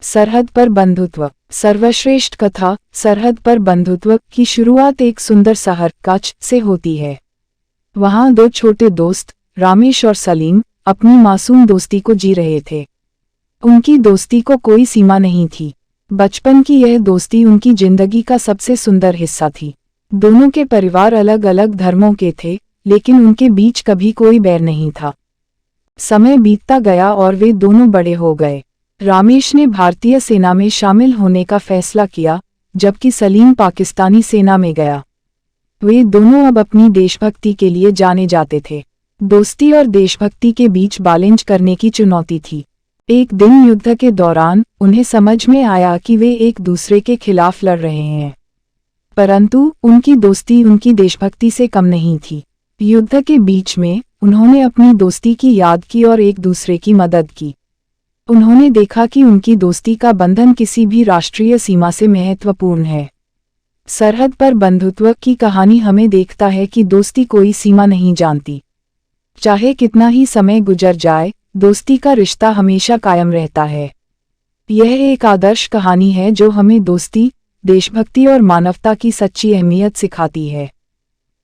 सरहद पर बंधुत्व। सर्वश्रेष्ठ कथा सरहद पर बंधुत्व की शुरुआत एक सुंदर शहर कच्छ से होती है। वहां दो छोटे दोस्त रामेश और सलीम अपनी मासूम दोस्ती को जी रहे थे। उनकी दोस्ती को कोई सीमा नहीं थी। बचपन की यह दोस्ती उनकी जिंदगी का सबसे सुंदर हिस्सा थी। दोनों के परिवार अलग अलग धर्मों के थे, लेकिन उनके बीच कभी कोई बैर नहीं था। समय बीतता गया और वे दोनों बड़े हो गए। रामेश ने भारतीय सेना में शामिल होने का फैसला किया, जबकि सलीम पाकिस्तानी सेना में गया। वे दोनों अब अपनी देशभक्ति के लिए जाने जाते थे। दोस्ती और देशभक्ति के बीच बैलेंस करने की चुनौती थी। एक दिन युद्ध के दौरान उन्हें समझ में आया कि वे एक दूसरे के खिलाफ लड़ रहे हैं, परंतु उनकी दोस्ती उनकी देशभक्ति से कम नहीं थी। युद्ध के बीच में उन्होंने अपनी दोस्ती की याद की और एक दूसरे की मदद की। उन्होंने देखा कि उनकी दोस्ती का बंधन किसी भी राष्ट्रीय सीमा से महत्वपूर्ण है। सरहद पर बंधुत्व की कहानी हमें देखता है कि दोस्ती कोई सीमा नहीं जानती। चाहे कितना ही समय गुजर जाए, दोस्ती का रिश्ता हमेशा कायम रहता है। यह एक आदर्श कहानी है जो हमें दोस्ती, देशभक्ति और मानवता की सच्ची अहमियत सिखाती है।